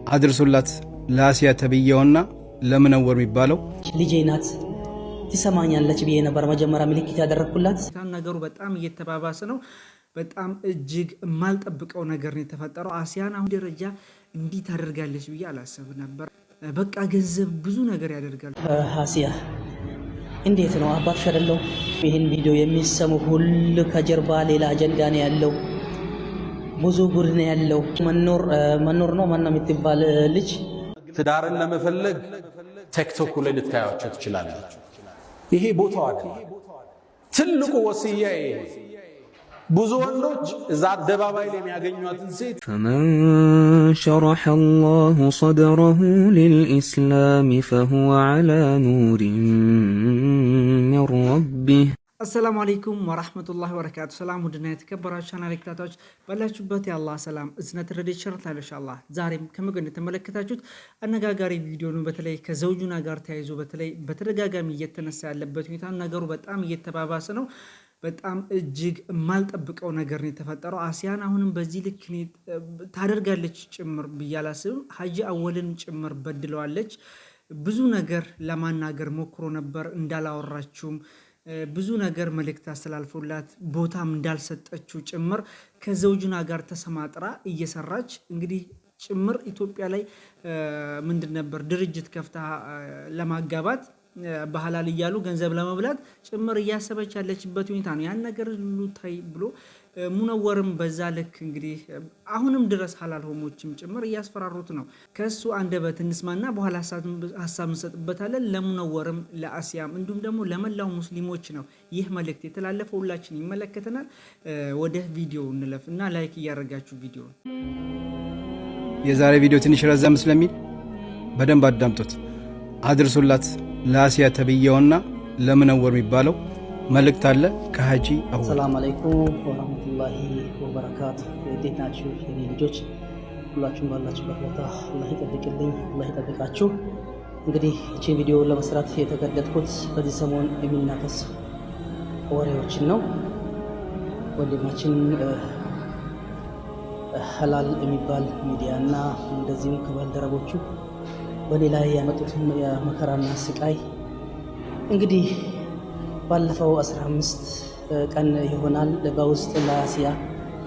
አድርሱላት ለአሲያ ተብየውና ለምነወር የሚባለው ልጄ ናት ትሰማኛለች ብዬ ነበር መጀመሪያ ምልክት ያደረኩላት። ነገሩ በጣም እየተባባሰ ነው። በጣም እጅግ የማልጠብቀው ነገር ነው የተፈጠረው። አሲያን አሁን ደረጃ እንዲህ ታደርጋለች ብዬ አላሰብ ነበር። በቃ ገንዘብ ብዙ ነገር ያደርጋል። አሲያ እንዴት ነው አባትሽ አይደለው? ይህን ቪዲዮ የሚሰሙ ሁሉ ከጀርባ ሌላ አጀንዳ ነው ያለው፣ ብዙ ጉድ ነው ያለው። መኖር ነው ማነው የምትባል ልጅ ትዳርን ለመፈለግ ቲክቶክ ላይ ልታያቸው ትችላላችሁ። ይሄ ቦታው አይደለም። ትልቁ ወሲያዬ ብዙ ወንዶች እዛ አደባባይ ላይ የሚያገኙትን ሴት فمن شرح الله صدره للإسلام فهو على نور من ربه አሰላሙ አለይኩም ወራህመቱላሂ ወበረካቱ። ሰላም ውድና የተከበራችሁ ቻናል ተከታታዮች ባላችሁበት የአላህ ሰላም እዝነት ረድኤት ቸርነት ኢንሻአላህ ዛሬም ከመገን የተመለከታችሁት አነጋጋሪ ቪዲዮ ነው። በተለይ ከዘውጁና ጋር ተያይዞ በተለይ በተደጋጋሚ እየተነሳ ያለበት ሁኔታ ነገሩ በጣም እየተባባሰ ነው። በጣም እጅግ የማልጠብቀው ነገር ነው የተፈጠረው። አሲያን አሁንም በዚህ ልክ ታደርጋለች ጭምር ብያላስብም ሀጂ አወልን ጭምር በድለዋለች። ብዙ ነገር ለማናገር ሞክሮ ነበር እንዳላወራችሁም ብዙ ነገር መልእክት አስተላልፎላት ቦታም እንዳልሰጠችው ጭምር ከዘውጁና ጋር ተሰማጥራ እየሰራች እንግዲህ ጭምር ኢትዮጵያ ላይ ምንድን ነበር ድርጅት ከፍታ ለማጋባት በሐላል እያሉ ገንዘብ ለመብላት ጭምር እያሰበች ያለችበት ሁኔታ ነው። ያን ነገር ሁሉ ታይ ብሎ ሙነወርም በዛ ልክ እንግዲህ አሁንም ድረስ ሐላል ሆሞችም ጭምር እያስፈራሩት ነው። ከሱ አንደበት እንስማና በኋላ ሐሳብ እንሰጥበታለን። ለሙነወርም ለአሲያም እንዲሁም ደግሞ ለመላው ሙስሊሞች ነው ይህ መልእክት የተላለፈው። ሁላችን ይመለከተናል። ወደ ቪዲዮ እንለፍና ላይክ እያደረጋችሁ ቪዲዮ የዛሬ ቪዲዮ ትንሽ ረዘም ስለሚል በደንብ አዳምጡት። አድርሱላት ለአሲያ ተብየውና ለምነወር የሚባለው መልእክት አለ ከሀጂ አወል። ሰላም አለይኩም ወራህመቱላሂ ወበረካቱ። እንዴት ናችሁ የኔ ልጆች? ሁላችሁም ባላችሁበት ቦታ አላህ ይጠብቅልኝ፣ አላህ ይጠብቃችሁ። እንግዲህ እቺ ቪዲዮ ለመስራት የተገደድኩት በዚህ ሰሞን የሚናፈስ ወሬዎችን ነው። ወንድማችን ሐላል የሚባል ሚዲያና እንደዚሁም ከባልደረቦቹ በኔ ላይ ያመጡትን የመከራና ስቃይ እንግዲህ ባለፈው 15 ቀን ይሆናል በውስጥ ለአሲያ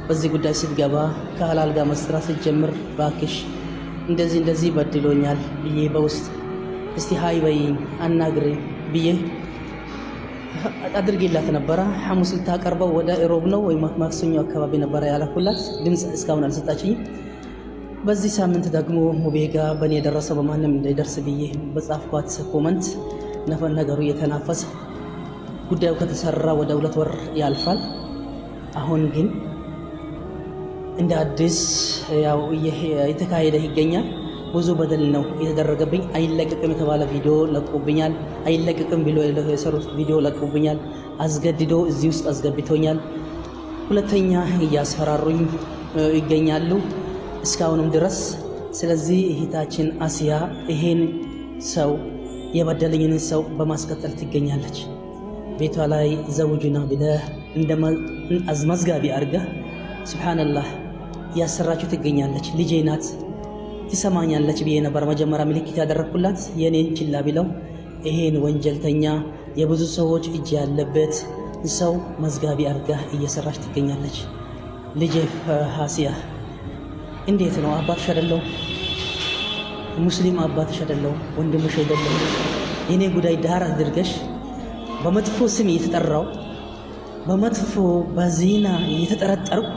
በዚህ ጉዳይ ስትገባ ከሐላል ጋር መስራት ስትጀምር ባክሽ እንደዚህ በድሎኛል ብዬ በውስጥ እስቲ ሃይ በይኝ አናግሬ ብዬ አድርጌላት ነበረ። ሐሙስ ልታቀርበው ወደ ኢሮብ ነው ወይ ማክሰኞ አካባቢ ነበረ ያላኩላት። ድምፅ እስካሁን አልሰጣችኝ። በዚህ ሳምንት ደግሞ ሙቤጋ በእኔ የደረሰው በማንም እንዳይደርስ ብዬ በጻፍኳት ኮመንት ነገሩ እየተናፈሰ ጉዳዩ ከተሰራ ወደ 2 ወር ያልፋል። አሁን ግን እንደ አዲስ ያው የተካሄደ ይገኛል። ብዙ በደል ነው የተደረገብኝ። አይለቀቅም የተባለ ቪዲዮ ለቁብኛል። አይለቀቅም ብሎ የሰሩት ቪዲዮ ለቁብኛል። አስገድዶ እዚህ ውስጥ አስገብቶኛል። ሁለተኛ እያስፈራሩኝ ይገኛሉ እስካሁንም ድረስ። ስለዚህ እህታችን አሲያ ይሄን ሰው የበደለኝን ሰው በማስከተል ትገኛለች። ቤቷ ላይ ዘውጁና ብለህ መዝጋቢ አድርገህ ሱብሃንአላህ እያሰራችሁ ትገኛለች። ልጄ ናት ትሰማኛለች ብዬ ነበር መጀመሪያ ምልክት ያደረኩላት። የኔን ችላ ብለው ይሄን ወንጀልተኛ የብዙ ሰዎች እጅ ያለበት ሰው መዝጋቢ አድርገህ እየሰራች ትገኛለች። ልጄ አሲያ እንዴት ነው አባትሽ አይደለው? ሙስሊም አባትሽ አይደለው? ወንድምሽ አይደለው? የኔ ጉዳይ ዳር አድርገሽ በመጥፎ ስም እየተጠራው በመጥፎ በዚና እየተጠረጠርኩ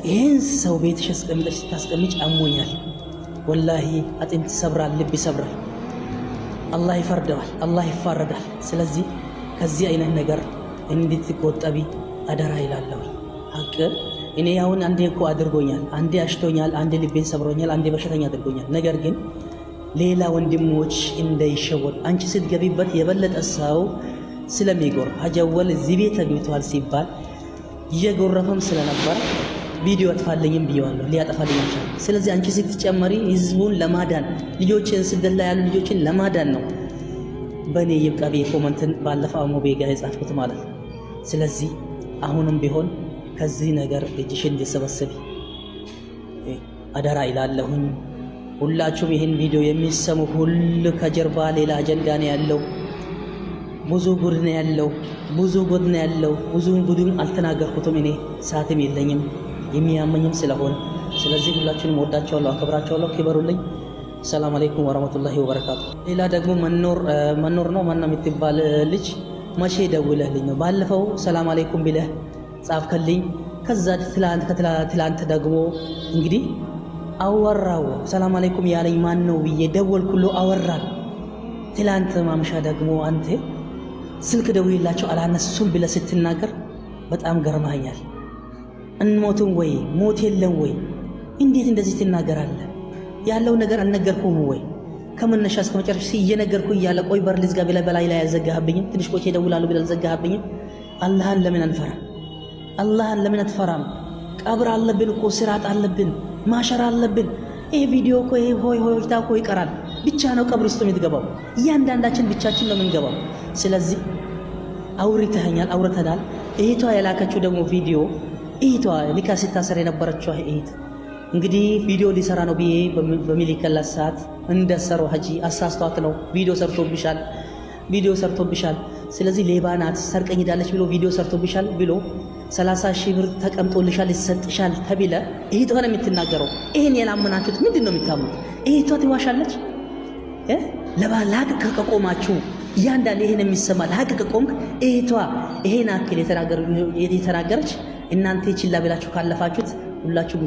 ይሄን ሰው ቤትሽ አስቀምጠሽ ስታስቀምጭ አሞኛል። ወላሂ አጥንት ይሰብራል፣ ልብ ይሰብራል። አላህ ይፈርደዋል፣ አላህ ይፋረዳል። ስለዚህ ከዚህ አይነት ነገር እንድትቆጠቢ አደራ ይላለሁ። ሀቅ እኔ አሁን አንዴ እኮ አድርጎኛል፣ አንዴ አሽቶኛል፣ አንዴ ልቤን ሰብሮኛል፣ አንዴ በሽተኛ አድርጎኛል። ነገር ግን ሌላ ወንድሞች እንዳይሸወዱ አንቺ ስትገቢበት የበለጠ ሰው ስለሚጎር ሀጂ አወል እዚህ ቤት ተግብቷል ሲባል እየጎረፈም ስለነበር ቪዲዮ አጥፋልኝም ብየዋለሁ። ሊያጠፋልኝ አልቻለም። ስለዚህ አንቺ ስትጨመሪ ህዝቡን ለማዳን ልጆችን ስደት ላይ ያሉ ልጆችን ለማዳን ነው በእኔ ይብቃ ብዬ ኮመንትን ባለፈው ሙቤጋ የጻፍኩት ማለት ነው። ስለዚህ አሁንም ቢሆን ከዚህ ነገር እጅሽን እንድትሰበስቢ አደራ ይላለሁኝ። ሁላችሁም ይህን ቪዲዮ የሚሰሙ ሁሉ ከጀርባ ሌላ አጀንዳ ነው ያለው። ብዙ ጉድ ነው ያለው። ብዙ ጉድን አልተናገርኩትም እኔ ሰዓትም የለኝም የሚያመኝም ስለሆነ። ስለዚህ ሁላችሁንም ወዳችኋለሁ፣ አከብራችኋለሁ። ክበሩልኝ። ሰላም አለይኩም ወራህመቱላሂ ወበረካቱ። ሌላ ደግሞ መኖር ነው ማና የምትባል ልጅ መቼ ደውለህልኝ ነው? ባለፈው ሰላም አለይኩም ብለህ ጻፍከልኝ። ከዛ ትላንት ደግሞ እንግዲህ አወራው ሰላም አለይኩም ያለኝ ማን ነው ብዬ ደወልኩሎ አወራን። ትላንት ማምሻ ደግሞ አንተ ስልክ ደውይላቸው አላነሱም ብለህ ስትናገር በጣም ገርማኛል። እንሞቱም ወይ ሞት የለም ወይ? እንዴት እንደዚህ ትናገራለህ? ያለው ነገር አልነገርኩም ወይ? ከመነሻ እስከ መጨረሻ እየነገርኩ እያለ ቆይ በር ልዝጋ ብለህ በላይ ላይ ያዘጋህብኝም። ትንሽ ቆይቼ እደውላለሁ ብለህ አልዘጋህብኝም። አላህን ለምን አንፈራ? አላህን ለምን አትፈራም? ቀብር አለብን እኮ ስራት አለብን፣ ማሸር አለብን። ይሄ ቪዲዮ እኮ ይሄ ሆይታ እኮ ይቀራል። ብቻ ነው ቀብር ውስጥ የምትገባው። እያንዳንዳችን ብቻችን ነው የምንገባው። ስለዚህ አውርተናል። እህቷ የላከችው ደግሞ ቪዲዮ እህቷ ኒካ ስታሰር የነበረችው እህት እንግዲህ ቪዲዮ ሊሰራ ነው ብዬ በሚልከላት ሰዓት እንደሰራው ሀጂ አሳስቷት ነው ቪዲዮ ሰርቶብሻል። ስለዚህ ሌባ ናት ሰርቀኝ ሄዳለች ብሎ ቪዲዮ ሰርቶብሻል ብሎ 30,000 ብር ተቀምጦልሻል ይሰጥሻል ተብለ እህቷ ነው የምትናገረው። ይሄን ያላመናችሁት ምንድነው የምታምኑት? እህቷ ትዋሻለች? ለባላቅ ከቆማችሁ እያንዳንዱ ይሄን የሚሰማ ለሀቅ ከቆምክ እህቷ ይሄን አክል የተናገረች እናንተ ችላ ብላችሁ ካለፋችሁት ሁላችሁም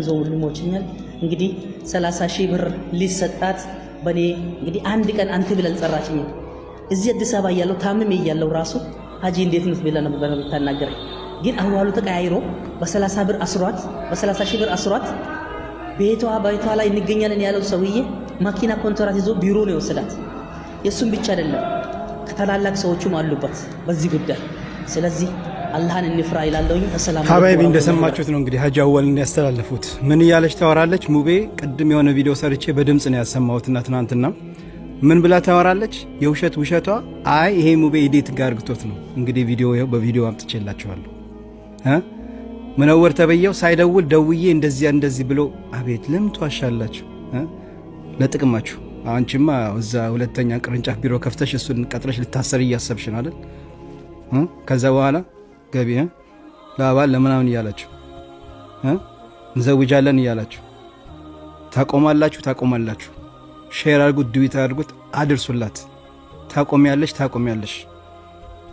ዞልማችሁኛል። እንግዲህ 30,000 ብር ሊሰጣት በኔ እንግዲህ አንድ ቀን አንተ ብለን ጸራችኝ። እዚህ አዲስ አበባ እያለሁ ታምሜ እያለሁ ራሱ ሀጂ እንዴት ነው ብለህ ነበር የምታናገረኝ። ግን አዋሉ ተቀያይሮ በ30,000 ብር አስሯት ቤቷ ላይ እንገኛለን ያለው ሰውዬ ማኪና ኮንትራት ይዞ ቢሮ ነው የወሰዳት። የሱም ብቻ አይደለም ከታላላቅ ሰዎችም አሉበት በዚህ ጉዳይ። ስለዚህ አላህን እንፍራ ይላለሁኝ። ሰላም ሀባይቢ እንደሰማችሁት ነው እንግዲህ ሀጂ አወልን ያስተላለፉት። ምን እያለች ታወራለች? ሙቤ ቅድም የሆነ ቪዲዮ ሰርቼ በድምጽ ነው ያሰማሁትና ትናንትና ምን ብላ ታወራለች? የውሸት ውሸቷ አይ ይሄ ሙቤ ኤዲት ጋር አርግቶት ነው። እንግዲህ በቪዲዮ አምጥቼላችኋለሁ። ሙነወር ተበየው ሳይደውል ደውዬ እንደዚህ ብሎ አቤት ለምን ትዋሻላችሁ? ለጥቅማችሁ። አንቺማ እዛ ሁለተኛ ቅርንጫፍ ቢሮ ከፍተሽ እሱን ቀጥረሽ ልታሰር እያሰብሽ ነው አይደል? ከዛ በኋላ ገቢ ለአባል ለምናምን እያላችሁ እንዘውጃለን እያላችሁ ታቆማላችሁ። ሼር አድርጉት፣ ድዊት አድርጉት፣ አድርሱላት። ታቆሚያለሽ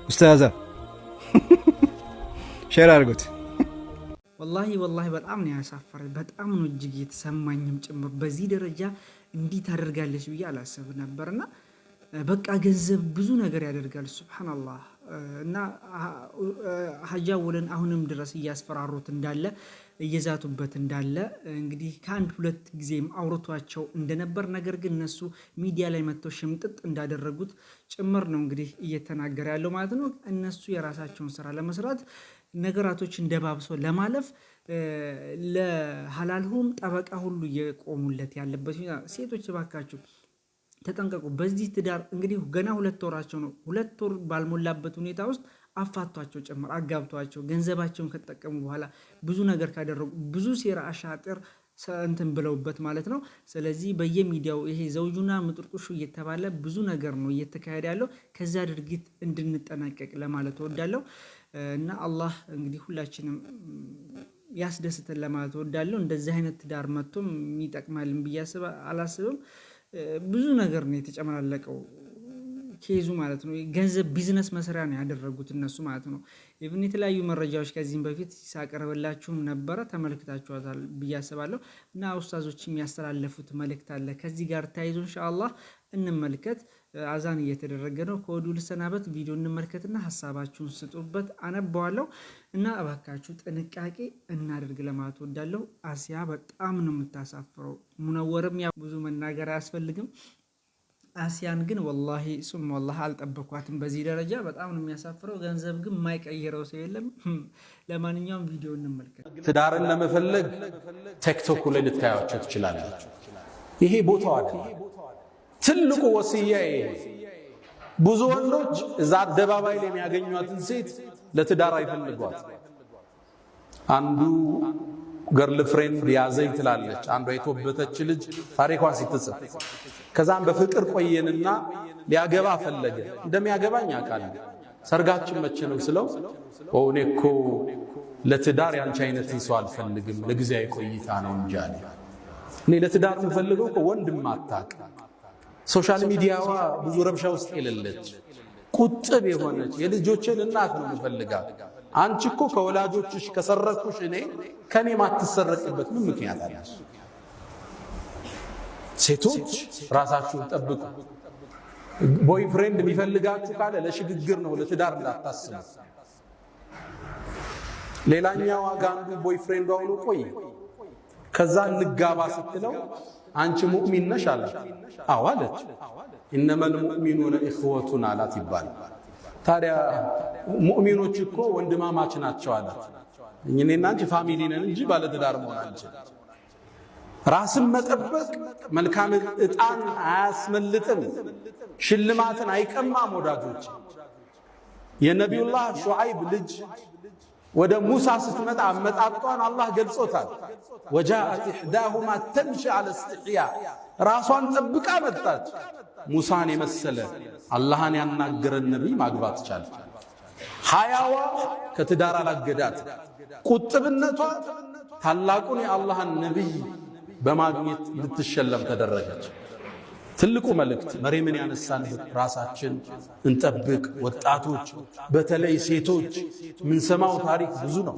ኡስታዛ ሼር አድርጉት። ወላሂ በጣም ነው ያሳፈረኝ። በጣም ነው እጅግ የተሰማኝም ጭምር። በዚህ ደረጃ እንዲህ ታደርጋለች ብዬ አላሰብ ነበርና በቃ ገንዘብ ብዙ ነገር ያደርጋል። ሱብሃንአላህ። እና ሀጂ አወልን አሁንም ድረስ እያስፈራሩት እንዳለ እየዛቱበት እንዳለ እንግዲህ ከአንድ ሁለት ጊዜም አውርቷቸው እንደነበር፣ ነገር ግን እነሱ ሚዲያ ላይ መጥተው ሽምጥጥ እንዳደረጉት ጭምር ነው እንግዲህ እየተናገረ ያለው ማለት ነው። እነሱ የራሳቸውን ስራ ለመስራት ነገራቶችን ደባብሶ ለማለፍ ለሐላልሁም ጠበቃ ሁሉ እየቆሙለት ያለበት ሴቶች እባካችሁ ተጠንቀቁ። በዚህ ትዳር እንግዲህ ገና 2 ወራቸው ነው። 2 ወር ባልሞላበት ሁኔታ ውስጥ አፋቷቸው ጭምር አጋብቷቸው ገንዘባቸውን ከተጠቀሙ በኋላ ብዙ ነገር ካደረጉ ብዙ ሴራ አሻጥር እንትን ብለውበት ማለት ነው። ስለዚህ በየሚዲያው ይሄ ዘውጁና ምጥርቁሹ እየተባለ ብዙ ነገር ነው እየተካሄደ ያለው። ከዛ ድርጊት እንድንጠነቀቅ ለማለት እወዳለሁ እና አላህ እንግዲህ ሁላችንም ያስደስተን ለማለት እወዳለሁ። እንደዚህ አይነት ትዳር መጥቶም ይጠቅማልን ብዬ አላስብም። ብዙ ነገር ነው የተጨመላለቀው ኬዙ ማለት ነው። ገንዘብ ቢዝነስ መስሪያ ነው ያደረጉት እነሱ ማለት ነው። ኢቭን የተለያዩ መረጃዎች ከዚህም በፊት ሳቀርብላችሁም ነበረ ተመልክታችኋታል ብዬ አስባለሁ። እና ኡስታዞች የሚያስተላለፉት መልእክት አለ ከዚህ ጋር ተያይዞ ኢንሻአላህ እንመልከት። አዛን እየተደረገ ነው። ከወዲሁ ልሰናበት። ቪዲዮ እንመልከትና ሀሳባችሁን ስጡበት፣ አነባዋለሁ እና እባካችሁ ጥንቃቄ እናደርግ ለማለት ወዳለሁ። አሲያ በጣም ነው የምታሳፍረው። ሙነወርም ያ ብዙ መናገር አያስፈልግም። አሲያን ግን ወላሂ ሱም ወላሂ አልጠበኳትም በዚህ ደረጃ። በጣም ነው የሚያሳፍረው። ገንዘብ ግን የማይቀይረው ሰው የለም። ለማንኛውም ቪዲዮ እንመልከት። ትዳርን ለመፈለግ ቲክቶክ ላይ ልታያቸው ትችላላችሁ። ይሄ ቦታው አይደለም። ትልቁ ወስያ ብዙ ወንዶች እዛ አደባባይ ላይ የሚያገኟትን ሴት ለትዳር አይፈልጓት። አንዱ ገርል ፍሬንድ ያዘኝ ትላለች አንዷ የተወበተች ልጅ ታሪኳን ስትጽፍ። ከዛም በፍቅር ቆየንና ሊያገባ ፈለገ። እንደሚያገባኝ አውቃለሁ። ሰርጋችን መቼ ነው ስለው እኔ እኮ ለትዳር ያንቺ አይነት ሰው አልፈልግም ለጊዜያዊ ቆይታ ነው እንጂ አለ። እኔ ለትዳር የምፈልገው እኮ ወንድም አታውቅ፣ ሶሻል ሚዲያዋ ብዙ ረብሻ ውስጥ የሌለች ቁጥብ የሆነች የልጆችን እናት ነው የምፈልጋት። አንቺ እኮ ከወላጆችሽ ከሰረኩሽ እኔ ከኔ ማትሰረቅበት ምን ምክንያት አለ? ሴቶች ራሳችሁን ጠብቁ። ቦይፍሬንድ የሚፈልጋችሁ ካለ ለሽግግር ነው፣ ለትዳር እንዳታስቡ። ሌላኛው አንዱ ቦይፍሬንዱ አውሎ ቆይ ከዛ እንጋባ ስትለው አንቺ ሙእሚን ነሽ አላት። አዎ አለች። ኢነመል ሙእሚኑነ ኢኽወቱን አላት ይባል። ታዲያ ሙእሚኖች እኮ ወንድማማች ናቸው አላት። እኔና አንቺ ፋሚሊ ነን እንጂ ባለትዳር መሆን አንችልም። ራስን መጠበቅ መልካም ዕጣን አያስመልጥም፣ ሽልማትን አይቀማም። ወዳጆች የነቢዩላህ ሹዓይብ ልጅ ወደ ሙሳ ስትመጣ አመጣጧን አላህ ገልጾታል። ወጃአት ኢሕዳሁማ ተምሺ ዐለ እስትሕያ፣ ራሷን ጠብቃ መጣች። ሙሳን የመሰለ አላህን ያናገረን ነቢይ ማግባት ቻለ። ሐያዋ ከትዳር አላገዳት። ቁጥብነቷ ታላቁን የአላህን ነቢይ በማግኘት ልትሸለም ተደረገች። ትልቁ መልእክት መርየምን ያነሳንበት ራሳችን እንጠብቅ። ወጣቶች በተለይ ሴቶች ምንሰማው ታሪክ ብዙ ነው።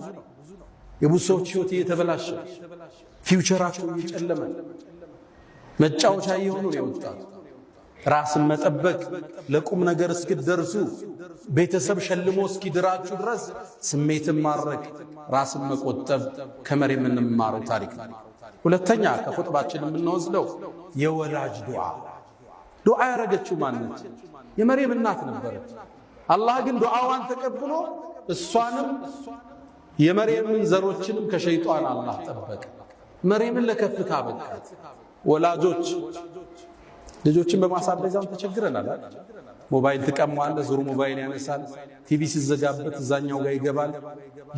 የብዙ ሰዎች ሕይወት እየተበላሸ ፊውቸራቸው እየጨለመ መጫወቻ እየሆኑ ነው የወጣቱ። ራስን መጠበቅ ለቁም ነገር እስክትደርሱ ቤተሰብ ሸልሞ እስኪድራችሁ ድረስ ስሜትን ማድረግ፣ ራስን መቆጠብ ከመርየም የምንማረው ታሪክ ነው። ሁለተኛ ከኹጥባችን የምንወስደው የወላጅ ዱዓ ያረገችው ማነች? የመርየም እናት ነበረች። አላህ ግን ዱዓዋን ተቀብሎ እሷንም የመርየምን ዘሮችንም ከሸይጣን አላህ ጠበቀ። መርየምን ለከፍታ በቃት። ወላጆች ልጆችን በማሳደጋው ተቸግረናል። ሞባይል ትቀማዋለህ፣ ዙሩ ሞባይል ያነሳል። ቲቪ ሲዘጋበት እዛኛው ጋር ይገባል።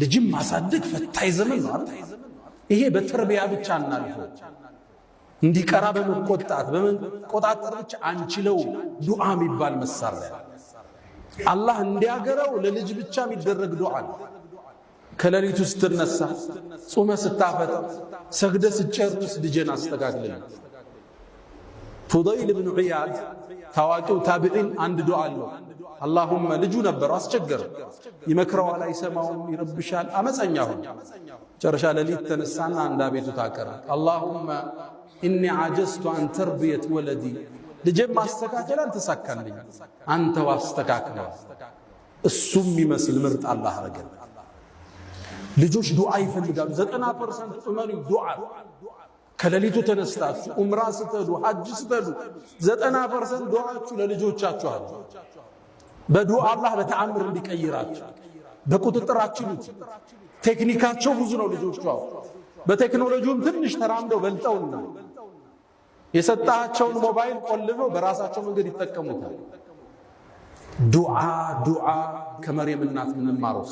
ልጅም ማሳደግ ፈታኝ ዘመን ነው አይደል? ይሄ በተርቢያ ብቻ እናልፈው፣ እንዲቀራ በመቆጣጠር ብቻ አንችለው። ዱዓ የሚባል መሳሪያ አላህ እንዲያገረው ለልጅ ብቻ የሚደረግ ዱዓ። ከሌሊቱ ስትነሳ፣ ጾመ ስታፈጥ፣ ሰግደ ስጨርስ ልጅን አስተካክልልኝ። ፉደይል ብን ዒያድ ታዋቂው ታቢዒን አንድ ዱዓ አለው። አላሁመ ልጁ ነበረው፣ አስቸገረ፣ ይመክረዋል፣ አይሰማውም፣ ይረብሻል፣ አመፀኛ ሆነ። ጨረሻ ሌሊት ተነሳና አንድ አቤቱታ አቀረበ። አላሁመ ኢኒ ዐጀዝቱ አን ተርቢየት ወለዲ፣ ልጄን ማስተካከል አልተሳካልኝ፣ አንተው አስተካክለው። እሱም የሚመስል ምርጥ አላህ አረገ። ልጆች ዱዓ ይፈልጋሉ። 90% እመኑ ዱዓ። ከሌሊቱ ተነስታችሁ ዑምራ ስትሄዱ፣ ሐጅ ስትሄዱ 90% ዱዓችሁ ለልጆቻችሁ አለ። በዱዓ አላህ በተአምር እንዲቀይራችሁ በቁጥጥራችሁ። ቴክኒካቸው ብዙ ነው ልጆቹ። በቴክኖሎጂውም ትንሽ ተራምደው በልጠውና የሰጣቸውን ሞባይል ቆልፈው በራሳቸው መንገድ ይጠቀሙታል። ዱዓ ከመርየም እናት ምንማረው